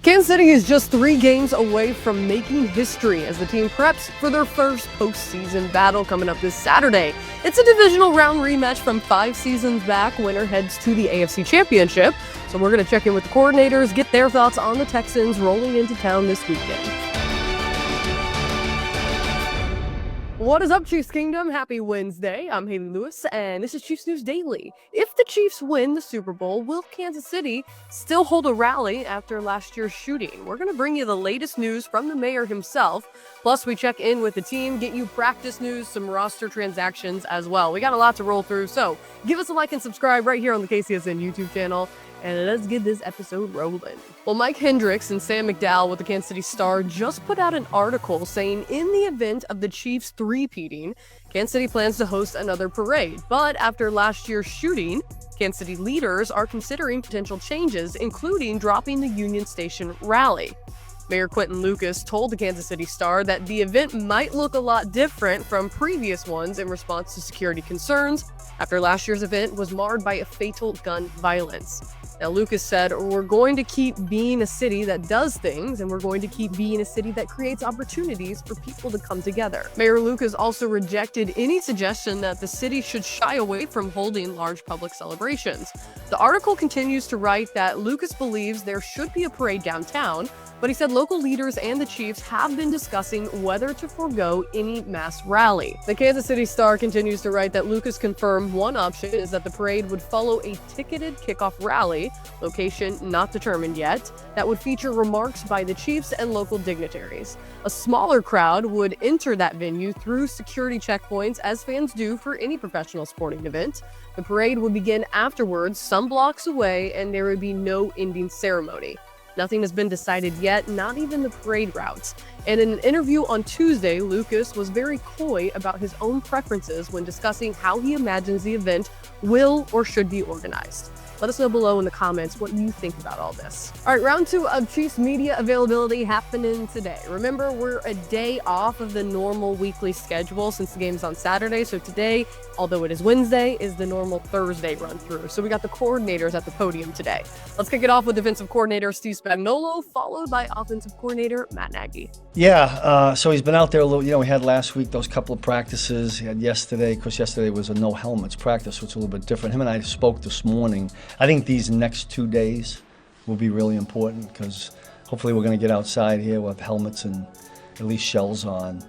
Kansas City is just 3 games away from making history as the team preps for their first postseason battle coming up this Saturday. It's a divisional round rematch from 5 seasons back. Winner heads to the AFC Championship. So we're going to check in with the coordinators, get their thoughts on the Texans rolling into town this weekend. What is up, Chiefs Kingdom? Happy Wednesday. I'm Hayley Lewis, and this is Chiefs News Daily. If the Chiefs win the Super Bowl, will Kansas City still hold a rally after last year's shooting? We're going to bring you the latest news from the mayor himself. Plus, we check in with the team, get you practice news, some roster transactions as well. We got a lot to roll through, so give us a like and subscribe right here on the KCSN YouTube channel. And let's get this episode rolling. Well, Mike Hendricks and Sam McDowell with the Kansas City Star just put out an article saying in the event of the Chiefs three-peating, Kansas City plans to host another parade. But after last year's shooting, Kansas City leaders are considering potential changes, including dropping the Union Station rally. Mayor Quentin Lucas told the Kansas City Star that the event might look a lot different from previous ones in response to security concerns after last year's event was marred by a fatal gun violence. Now, Lucas said, "We're going to keep being a city that does things, and we're going to keep being a city that creates opportunities for people to come together." Mayor Lucas also rejected any suggestion that the city should shy away from holding large public celebrations. The article continues to write that Lucas believes there should be a parade downtown, but he said local leaders and the Chiefs have been discussing whether to forego any mass rally. The Kansas City Star continues to write that Lucas confirmed one option is that the parade would follow a ticketed kickoff rally, location not determined yet, that would feature remarks by the Chiefs and local dignitaries. A smaller crowd would enter that venue through security checkpoints, as fans do for any professional sporting event. The parade would begin afterwards, some blocks away, and there would be no ending ceremony. Nothing has been decided yet, not even the parade routes. And in an interview on Tuesday, Lucas was very coy about his own preferences when discussing how he imagines the event will or should be organized. Let us know below in the comments what you think about all this. All right, round 2 of Chiefs media availability happening today. Remember, we're a day off of the normal weekly schedule since the game's on Saturday. So today, although it is Wednesday, is the normal Thursday run through. So we got the coordinators at the podium today. Let's kick it off with defensive coordinator Steve Spagnuolo, followed by offensive coordinator Matt Nagy. Yeah, so he's been out there a little. We had last week those couple of practices. He had yesterday, because yesterday was a no helmets practice, so it's a little bit different. Him and I spoke this morning. I think these next 2 days will be really important because hopefully we're going to get outside here with helmets and at least shells on.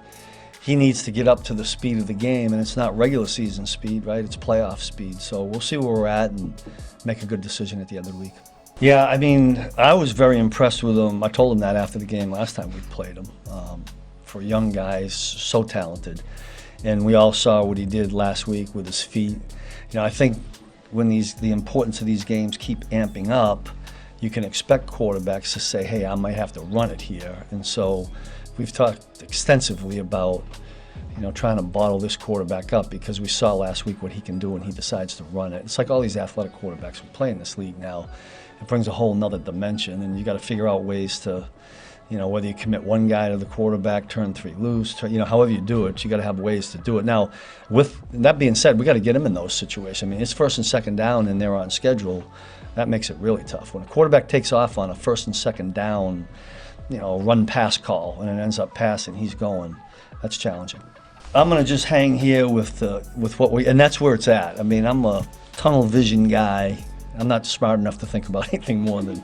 He needs to get up to the speed of the game, and it's not regular season speed, right? It's playoff speed. So we'll see where we're at and make a good decision at the end of the week. Yeah, I mean, I was very impressed with him. I told him that after the game last time we played him. For young guys, so talented. And we all saw what he did last week with his feet. I think when the importance of these games keep amping up, you can expect quarterbacks to say, hey, I might have to run it here. And so we've talked extensively about trying to bottle this quarterback up because we saw last week what he can do when he decides to run it. It's like all these athletic quarterbacks we play in this league now. It brings a whole nother dimension, and you got to figure out ways to, whether you commit one guy to the quarterback, turn 3 loose, however you do it, you got to have ways to do it. Now, with that being said, we got to get him in those situations. I mean, it's first and second down, and they're on schedule. That makes it really tough. When a quarterback takes off on a first and second down, run pass call, and it ends up passing, he's going. That's challenging. I'm going to just hang here with what and that's where it's at. I mean, I'm a tunnel vision guy. I'm not smart enough to think about anything more than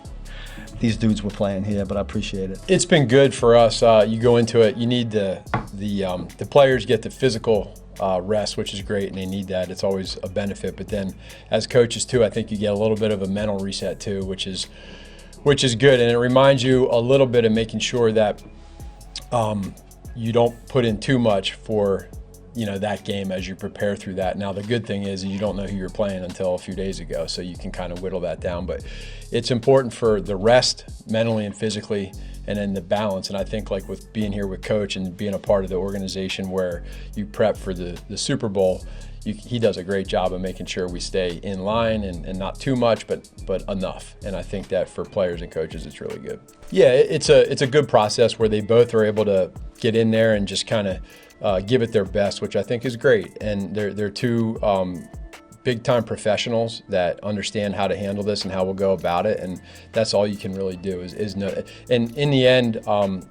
these dudes were playing here, but I appreciate it. It's been good for us. You go into it, you need the players get the physical rest, which is great, and they need that. It's always a benefit. But then as coaches too, I think you get a little bit of a mental reset too, which is good. And it reminds you a little bit of making sure that you don't put in too much for that game as you prepare through that. Now, the good thing is you don't know who you're playing until a few days ago, so you can kind of whittle that down. But it's important for the rest, mentally and physically, and then the balance. And I think like with being here with Coach and being a part of the organization where you prep for the Super Bowl, he does a great job of making sure we stay in line and not too much, but enough. And I think that for players and coaches, it's really good. Yeah, it's a good process where they both are able to get in there and just kind of give it their best, which I think is great. And they're two big time professionals that understand how to handle this and how we'll go about it. And that's all you can really do is know. And in the end,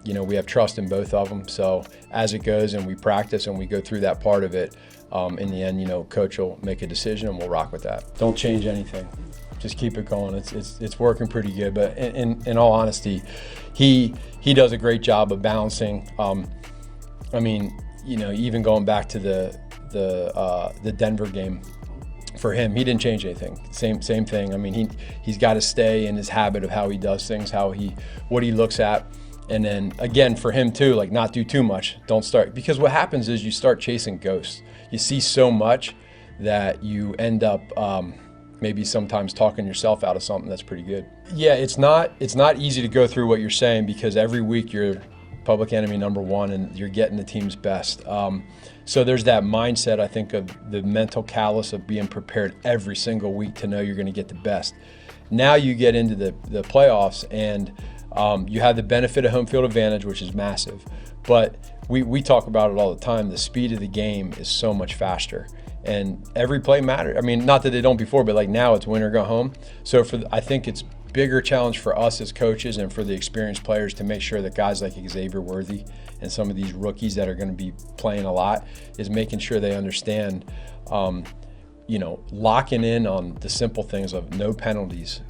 we have trust in both of them. So as it goes and we practice and we go through that part of it, in the end, coach will make a decision and we'll rock with that. Don't change anything. Just keep it going. It's working pretty good. But in all honesty, he does a great job of balancing. Even going back to the Denver game, for him, he didn't change anything. Same thing. I mean, he's got to stay in his habit of how he does things, what he looks at. And then again, for him too, like not do too much. Don't start, because what happens is you start chasing ghosts. You see so much that you end up maybe sometimes talking yourself out of something that's pretty good. Yeah, it's not easy to go through what you're saying, because every week you're public enemy number one and you're getting the team's best. So there's that mindset, I think, of the mental callous of being prepared every single week to know you're going to get the best. Now you get into the playoffs and you have the benefit of home field advantage, which is massive. But we talk about it all the time. The speed of the game is so much faster. And every play matters. I mean, not that they don't before, but like now it's win or go home. So I think it's bigger challenge for us as coaches and for the experienced players to make sure that guys like Xavier Worthy and some of these rookies that are going to be playing a lot is making sure they understand, locking in on the simple things of no penalties,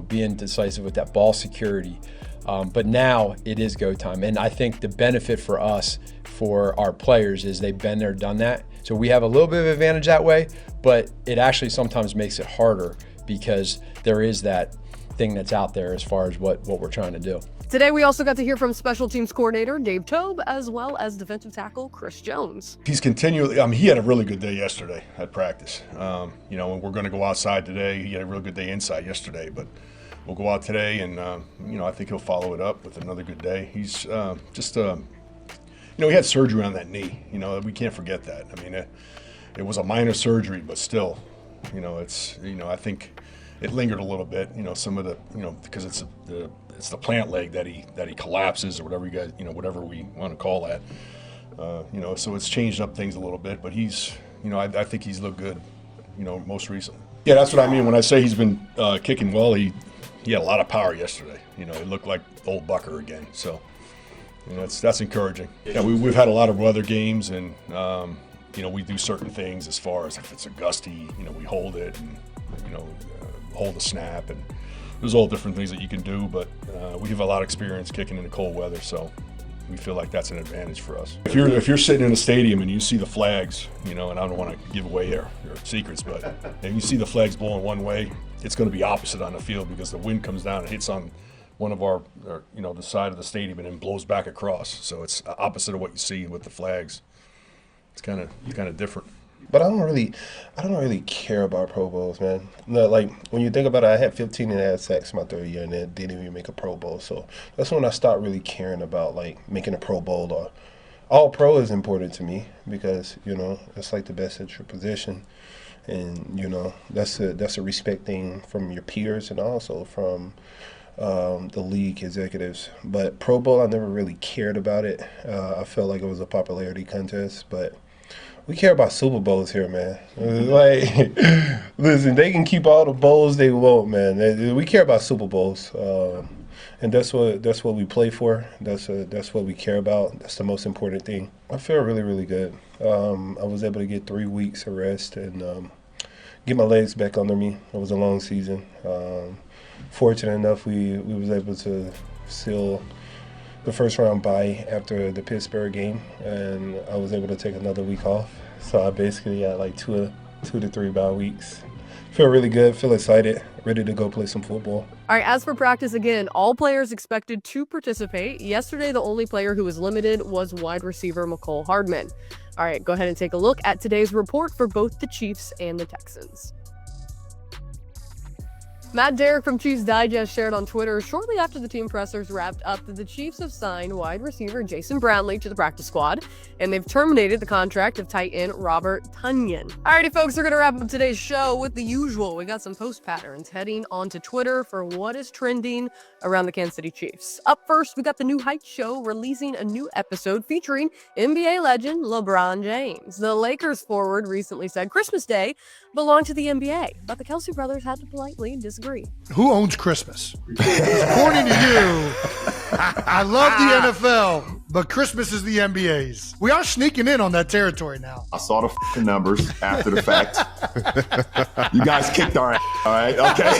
being decisive with that ball security. But now it is go time. And I think the benefit for us, for our players, is they've been there, done that. So we have a little bit of advantage that way, but it actually sometimes makes it harder because there is that thing that's out there as far as what we're trying to do. Today, we also got to hear from special teams coordinator Dave Toub, as well as defensive tackle Chris Jones. He's continually, he had a really good day yesterday at practice. And we're going to go outside today. He had a really good day inside yesterday, but we'll go out today and, I think he'll follow it up with another good day. He's he had surgery on that knee. We can't forget that. I mean, it was a minor surgery, but still, I think it lingered a little bit, some of the, because it's the plant leg that he collapses, or whatever you guys, whatever we want to call that. So it's changed up things a little bit, but he's, I think he's looked good, most recently. Yeah, that's what I mean when I say he's been kicking well. He had a lot of power yesterday. It looked like old Bucker again. So, that's encouraging. Yeah, we've had a lot of weather games, and we do certain things as far as if it's a gusty, we hold it and hold the snap, and there's all different things that you can do. But we have a lot of experience kicking in the cold weather, so we feel like that's an advantage for us. If you're sitting in a stadium and you see the flags, and I don't want to give away your secrets, but if you see the flags blowing one way, it's going to be opposite on the field, because the wind comes down and hits on one of our the side of the stadium and then blows back across. So it's opposite of what you see with the flags. It's kind of different. But I don't really care about Pro Bowls, man. No, like when you think about it, I had 15 and a half sacks my third year, and then didn't even make a Pro Bowl. So that's when I stopped really caring about like making a Pro Bowl. Or All Pro is important to me, because it's like the best at your position, and that's a respect thing from your peers and also from the league executives. But Pro Bowl, I never really cared about it. I felt like it was a popularity contest, but we care about Super Bowls here, man. Like, listen, they can keep all the bowls they want, man. We care about Super Bowls, and that's what we play for. That's what we care about. That's the most important thing. I feel really, really good. I was able to get 3 weeks of rest and get my legs back under me. It was a long season. Fortunate enough, we was able to seal the first round bye after the Pittsburgh game, and I was able to take another week off. So I basically had like 2 to 3 bye weeks. Feel really good, feel excited, ready to go play some football. All right, as for practice, again, all players expected to participate. Yesterday, the only player who was limited was wide receiver Mecole Hardman. All right, go ahead and take a look at today's report for both the Chiefs and the Texans. Matt Derrick from Chiefs Digest shared on Twitter shortly after the team pressers wrapped up that the Chiefs have signed wide receiver Jason Brownlee to the practice squad, and they've terminated the contract of tight end Robert Tonyan. Alrighty, folks, we're going to wrap up today's show with the usual. We got some post patterns heading onto Twitter for what is trending around the Kansas City Chiefs. Up first, we got the New Heights Show releasing a new episode featuring NBA legend LeBron James. The Lakers forward recently said Christmas Day belonged to the NBA, but the Kelsey brothers had to politely disagree. Who owns Christmas? According to you, I love the NFL, but Christmas is the NBA's. We are sneaking in on that territory now. I saw the f***ing numbers after the fact. You guys kicked our ass, all right? Okay?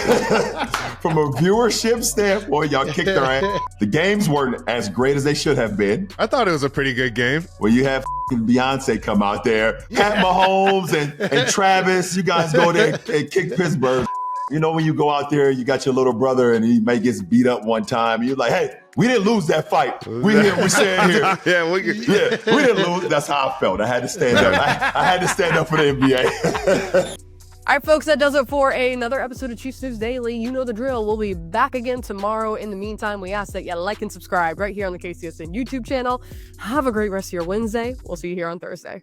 From a viewership standpoint, y'all kicked our ass. The games weren't as great as they should have been. I thought it was a pretty good game. Well, you have f***ing Beyonce come out there, Pat Mahomes and Travis, you guys go there and kick Pittsburgh. You know, when you go out there, you got your little brother and he may get beat up one time. You're like, hey, we didn't lose that fight. We stand here. we didn't lose. That's how I felt. I had to stand up. I had to stand up for the NBA. All right, folks, that does it for another episode of Chiefs News Daily. You know the drill. We'll be back again tomorrow. In the meantime, we ask that you like and subscribe right here on the KCSN YouTube channel. Have a great rest of your Wednesday. We'll see you here on Thursday.